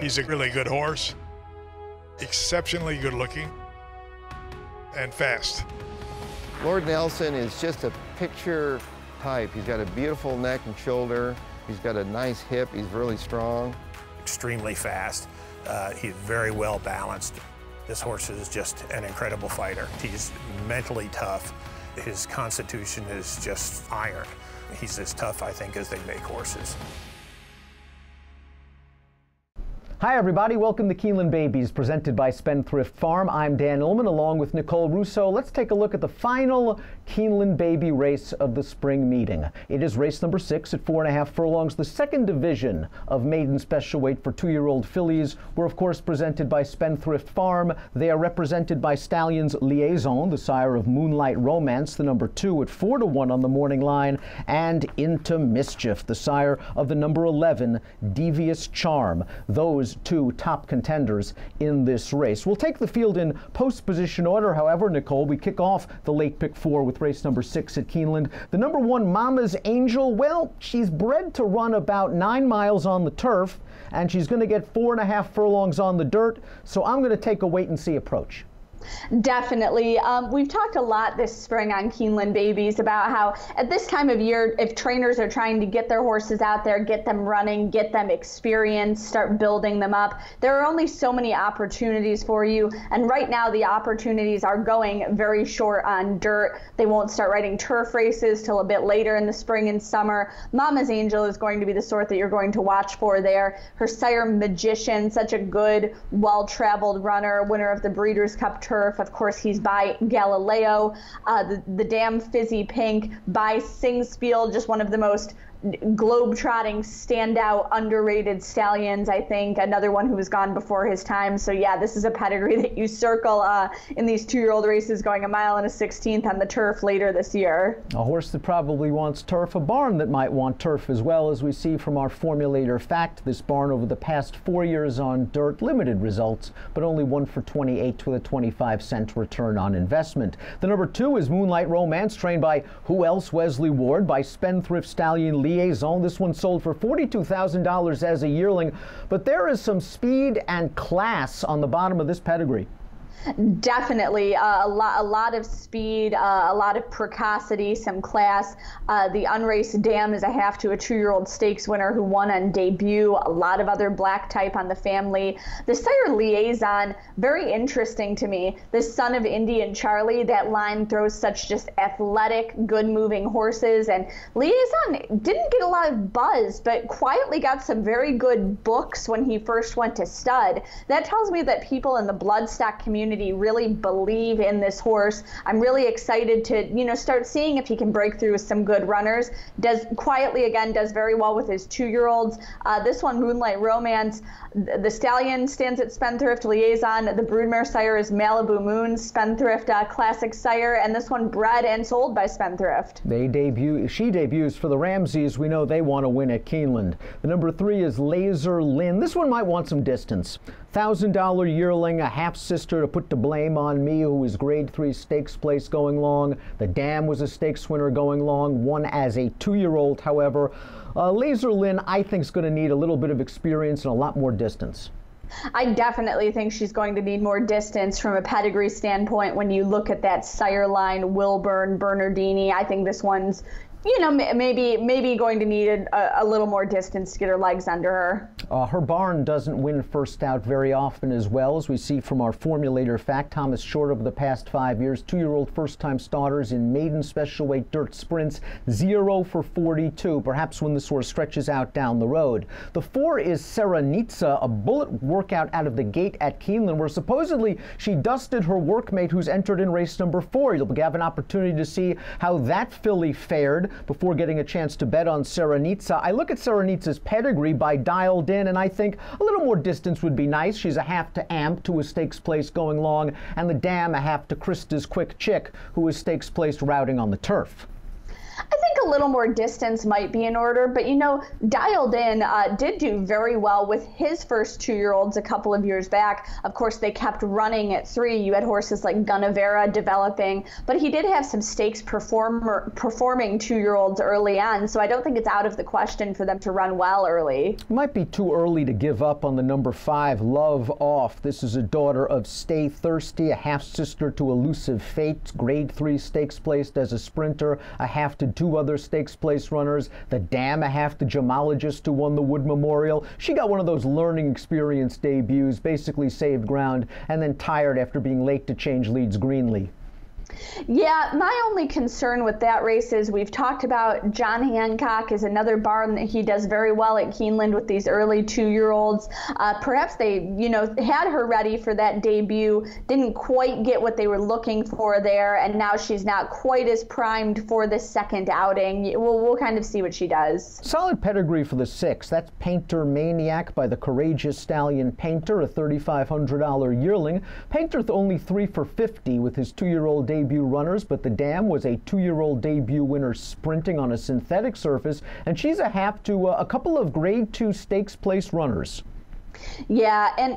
He's a really good horse, exceptionally good looking, and fast. Lord Nelson is just a picture type. He's got a beautiful neck and shoulder. He's got a nice hip. He's really strong. Extremely fast. He's very well balanced. This horse is just an incredible fighter. He's mentally tough. His constitution is just iron. He's as tough, I think, as they make horses. Hi everybody, welcome to Keeneland Babies, presented by Spendthrift Farm. I'm Dan Illman along with Nicole Russo. Let's take a look at the final Keeneland Baby race of the spring meeting. It is race number 6 at 4.5 furlongs, the second division of maiden special weight for 2-year-old fillies. We're of course presented by Spendthrift Farm. They are represented by stallions Liaison, the sire of Moonlight Romance, the number 2 at 4-1 on the morning line, and Into Mischief, the sire of the number 11 Devious Charm. Those two top contenders in this race. We'll take the field in post position order, however, Nicole. We kick off the late pick 4 with race number 6 at Keeneland. The number 1 Mama's Angel, well, she's bred to run about 9 miles on the turf, and she's going to get 4.5 furlongs on the dirt, so I'm going to take a wait and see approach. Definitely. We've talked a lot this spring on Keeneland Babies about how at this time of year, if trainers are trying to get their horses out there, get them running, get them experience, start building them up, there are only so many opportunities for you. And right now the opportunities are going very short on dirt. They won't start riding turf races till a bit later in the spring and summer. Mama's Angel is going to be the sort that you're going to watch for there. Her sire Magician, such a good, well-traveled runner, winner of the Breeders' Cup Turf. Of course, he's by Galileo. The Dam Fizzy Pink by Singspiel, just one of the most globe-trotting, standout, underrated stallions, I think. Another one who has gone before his time. So yeah, this is a pedigree that you circle in these 2-year-old races going 1 mile and a 16th on the turf later this year. A horse that probably wants turf, a barn that might want turf as well, as we see from our formulator fact. This barn over the past 4 years on dirt, limited results, but only 1 for 28 with a 25-cent return on investment. The number 2 is Moonlight Romance, trained by who else? Wesley Ward, by Spendthrift Stallion Liaison. This one sold for $42,000 as a yearling, but there is some speed and class on the bottom of this pedigree. Definitely a lot of speed, a lot of precocity, some class. The unraced Dam is a half to a 2-year-old stakes winner who won on debut. A lot of other black type on the family. The sire Liaison, very interesting to me. The son of Indy and Charlie, that line throws such just athletic, good moving horses. And Liaison didn't get a lot of buzz, but quietly got some very good books when he first went to stud. That tells me that people in the bloodstock community really believe in this horse. I'm really excited to, start seeing if he can break through with some good runners. Does very well with his 2-year-olds. This one, Moonlight Romance, the stallion stands at Spendthrift Liaison. The broodmare sire is Malibu Moon, Spendthrift Classic sire, and this one bred and sold by Spendthrift. She debuts for the Ramseys. We know they want to win at Keeneland. The number 3 is Laser Lynn. This one might want some distance. $1,000 yearling, a half-sister to put the blame on me, who was grade 3 stakes place going long. The Dam was a stakes winner going long, won as a 2-year-old, however. Laser Lynn, I think, is going to need a little bit of experience and a lot more distance. I definitely think she's going to need more distance from a pedigree standpoint. When you look at that sire line, Wilburn, Bernardini, I think this one's maybe going to need a little more distance to get her legs under her. Her barn doesn't win first out very often as well, as we see from our formulator fact. Thomas Short over the past 5 years, 2-year-old first-time starters in maiden special weight dirt sprints, 0 for 42, perhaps when this horse stretches out down the road. The 4 is Serenitza, a bullet workout out of the gate at Keeneland, where supposedly she dusted her workmate who's entered in race number 4. You'll have an opportunity to see how that filly fared before getting a chance to bet on Serenitza. I look at Serenitza's pedigree by Dialed In, and I think a little more distance would be nice. She's a half to Amp, to a stakes place going long, and the Dam a half to Krista's Quick Chick, who is stakes placed routing on the turf. I think a a little more distance might be in order, but Dialed In did do very well with his first 2-year-olds a couple of years back. Of course, they kept running at 3. You had horses like Gunnevera developing, but he did have some stakes performing 2-year-olds early on, so I don't think it's out of the question for them to run well early. It might be too early to give up on the number 5, Love Off. This is a daughter of Stay Thirsty, a half-sister to Elusive Fate, grade 3 stakes placed as a sprinter, a half to 2 other stakes place runners, the Dam, a half to Gemologist who won the Wood Memorial. She got one of those learning experience debuts, basically saved ground, and then tired after being late to change leads greenly. Yeah, my only concern with that race is we've talked about John Hancock is another barn that he does very well at Keeneland with these early 2-year-olds. Perhaps they, had her ready for that debut, didn't quite get what they were looking for there, and now she's not quite as primed for this second outing. We'll kind of see what she does. Solid pedigree for the 6. That's Painter Maniac by the courageous stallion Painter, a $3,500 yearling. Painter only 3 for 50 with his 2-year-old debut runners, but the Dam was a 2-year-old debut winner sprinting on a synthetic surface, and she's a half to a couple of grade 2 stakes place runners. Yeah, and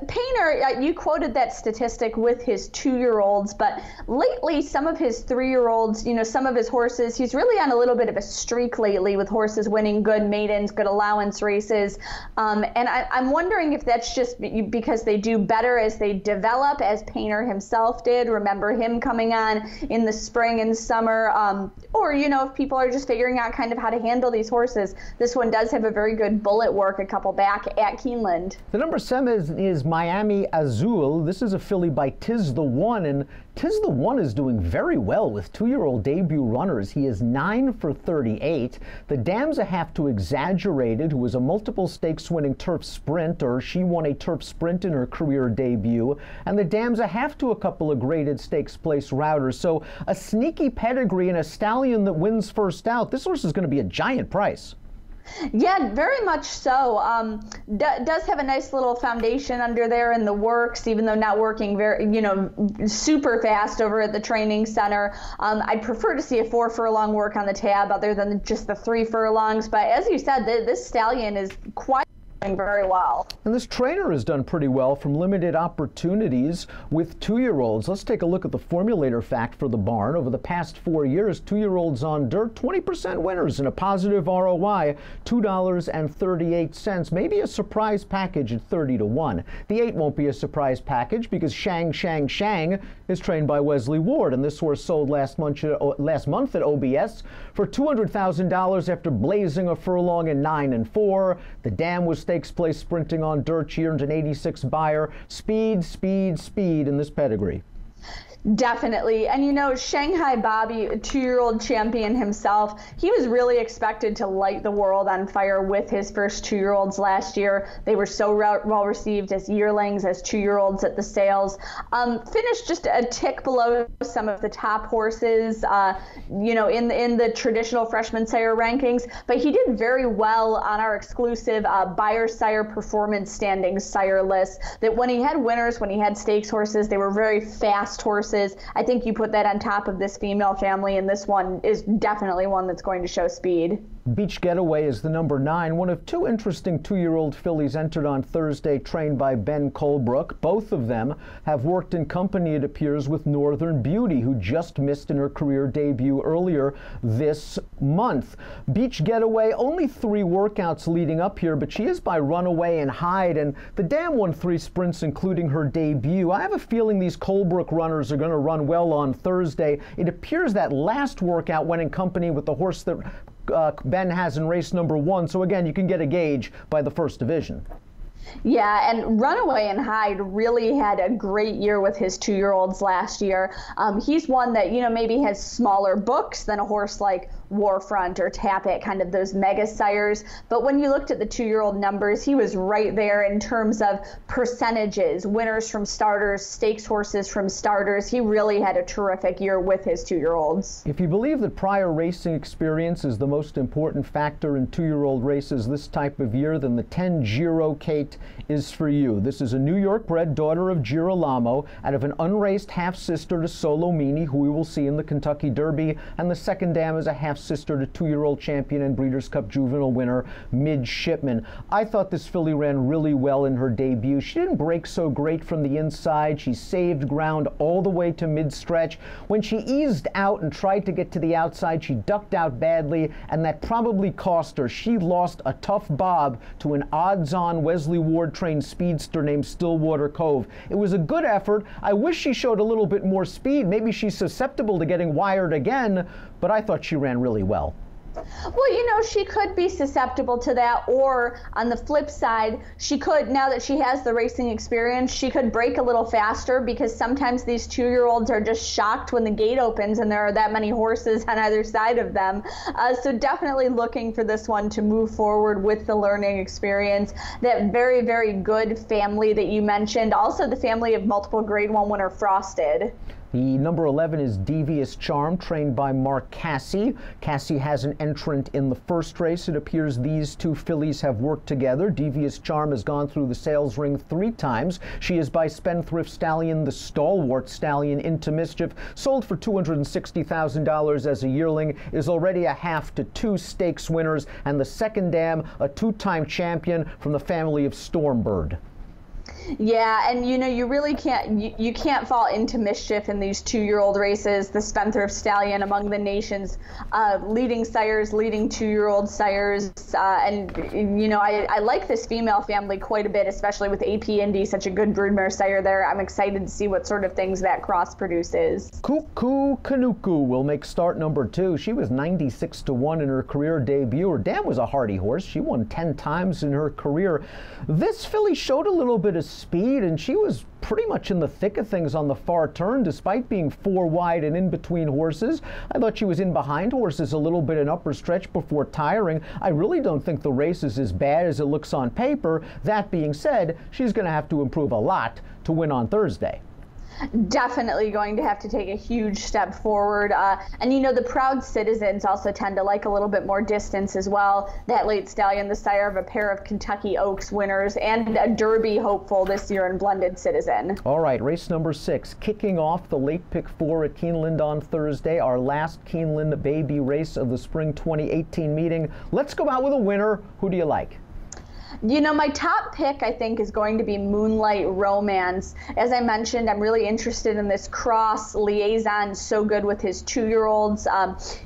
Painter, you quoted that statistic with his 2-year-olds, but lately some of his 3-year-olds, some of his horses, he's really on a little bit of a streak lately with horses winning good maidens, good allowance races. And I'm wondering if that's just because they do better as they develop, as Painter himself did. Remember him coming on in the spring and summer, or, if people are just figuring out kind of how to handle these horses. This one does have a very good bullet work a couple back at Keeneland. The number 7 is Miami Azul. This is a filly by Tiz the One, and Tiz the One is doing very well with 2-year-old debut runners. He is 9 for 38. The Dam's a half to Exaggerated, who was a multiple stakes winning turf sprinter. She won a turf sprint in her career debut. And the Dam's a half to a couple of graded stakes place routers. So a sneaky pedigree and a stallion that wins first out. This horse is going to be a giant price. Yeah, very much so. Does have a nice little foundation under there in the works, even though not working very, super fast over at the training center. I'd prefer to see a 4 furlong work on the tab other than just the 3 furlongs. But as you said, this stallion is quite very well. And this trainer has done pretty well from limited opportunities with 2-year-olds. Let's take a look at the formulator fact for the barn. Over the past 4 years, 2-year-olds on dirt, 20% winners and a positive ROI, $2.38. Maybe a surprise package at 30 to 1. The 8 won't be a surprise package because Shang is trained by Wesley Ward, and this horse sold last month at OBS for $200,000 after blazing a furlong in 9 and 4. The Dam was stakes place sprinting on dirt. She earned an 86 buyer. Speed in this pedigree. Definitely. And Shanghai Bobby, a 2-year-old champion himself, he was really expected to light the world on fire with his first 2-year-olds last year. They were so well received as yearlings, as 2-year-olds at the sales. Finished just a tick below some of the top horses, in the traditional freshman sire rankings, but he did very well on our exclusive buyer sire performance standings sire list, that when he had winners, when he had stakes horses, they were very fast horses. I think you put that on top of this female family, and this one is definitely one that's going to show speed. Beach Getaway is the number 9, one of 2 interesting 2-year-old fillies entered on Thursday, trained by Ben Colebrook. Both of them have worked in company, it appears, with Northern Beauty, who just missed in her career debut earlier this month. Beach Getaway, only 3 workouts leading up here, but she is by Runaway and Hide, and the Dam won 3 sprints, including her debut. I have a feeling these Colebrook runners are going to run well on Thursday. It appears that last workout went in company with the horse that Ben has in race number 1, so again, you can get a gauge by the first division. Yeah, and Runaway and Hyde really had a great year with his 2-year-olds last year. He's one that, maybe has smaller books than a horse like Warfront or Tappet, kind of those mega sires. But when you looked at the 2-year-old numbers, he was right there in terms of percentages, winners from starters, stakes horses from starters. He really had a terrific year with his 2-year-olds. If you believe that prior racing experience is the most important factor in 2-year-old races this type of year, then the 10 Giro Kate is for you. This is a New York bred daughter of Girolamo out of an unraced half-sister to Solomini, who we will see in the Kentucky Derby, and the second dam is a half half-sister to 2-year-old champion and Breeders' Cup Juvenile winner Midshipman. I thought this filly ran really well in her debut. She didn't break so great from the inside. She saved ground all the way to mid-stretch. When she eased out and tried to get to the outside, she ducked out badly, and that probably cost her. She lost a tough bob to an odds-on Wesley Ward-trained speedster named Stillwater Cove. It was a good effort. I wish she showed a little bit more speed. Maybe she's susceptible to getting wired again, but I thought she ran really well. Well, you know, she could be susceptible to that, or on the flip side, she could, now that she has the racing experience, she could break a little faster, because sometimes these 2-year-olds are just shocked when the gate opens and there are that many horses on either side of them. So definitely looking for this one to move forward with the learning experience. That very, very good family that you mentioned, also the family of multiple Grade 1 winner Frosted. The number 11 is Devious Charm, trained by Mark Cassie. Cassie has an entrant in the first race. It appears these two fillies have worked together. Devious Charm has gone through the sales ring 3 times. She is by Spendthrift Stallion, the stalwart stallion Into Mischief. Sold for $260,000 as a yearling, is already a half to 2 stakes winners, and the second dam, a 2-time champion from the family of Stormbird. Yeah, and you know, you really can't, you can't fall into mischief in these 2-year-old races. The Spendthrift Stallion among the nation's leading sires, leading 2-year-old sires, and you know, I like this female family quite a bit, especially with AP Indy, such a good broodmare sire there. I'm excited to see what sort of things that cross produces. Cuckoo Kanuku will make start number 2. She was 96-1 in her career debut. Her dam was a hardy horse. She won 10 times in her career. This filly showed a little bit of speed, and she was pretty much in the thick of things on the far turn, despite being 4 wide and in between horses. I thought she was in behind horses a little bit in upper stretch before tiring. I really don't think the race is as bad as it looks on paper. That being said, she's going to have to improve a lot to win on Thursday. Definitely going to have to take a huge step forward. And you know, the Proud Citizens also tend to like a little bit more distance as well. That late stallion, the sire of a pair of Kentucky Oaks winners and a Derby hopeful this year in Blended Citizen. All right, race number 6, kicking off the late pick 4 at Keeneland on Thursday, our last Keeneland baby race of the spring 2018 meeting. Let's go out with a winner. Who do you like? You know, my top pick, I think, is going to be Moonlight Romance. As I mentioned, I'm really interested in this cross liaison, so good with his 2-year-olds.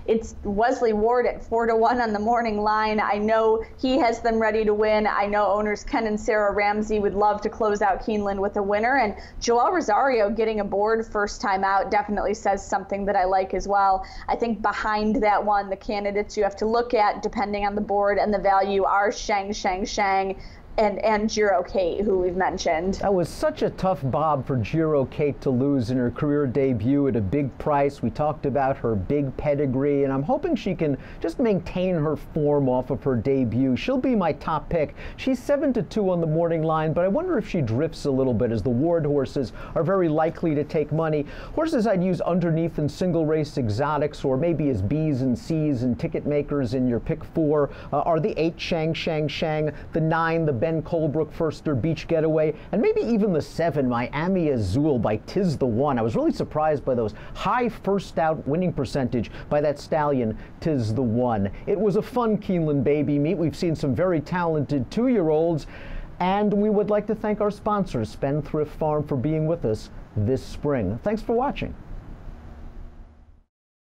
It's Wesley Ward at 4-1 on the morning line. I know he has them ready to win. I know owners Ken and Sarah Ramsey would love to close out Keeneland with a winner. And Joel Rosario getting aboard first time out definitely says something that I like as well. I think behind that one, the candidates you have to look at, depending on the board and the value, are Shang and Giro Kate, who we've mentioned. That was such a tough bob for Giro Kate to lose in her career debut at a big price. We talked about her big pedigree, and I'm hoping she can just maintain her form off of her debut. She'll be my top pick. She's 7-2 on the morning line, but I wonder if she drifts a little bit, as the Ward horses are very likely to take money. Horses I'd use underneath in single race exotics, or maybe as B's and C's and ticket makers in your pick 4, are the 8 Shang, the 9, the Ben Colebrook Firster Beach Getaway, and maybe even the 7 Miami Azul by Tis the One. I was really surprised by those high first out winning percentage by that stallion Tis the One. It was a fun Keeneland baby meet. We've seen some very talented 2-year-olds, and we would like to thank our sponsors, Spendthrift Farm, for being with us this spring. Thanks for watching.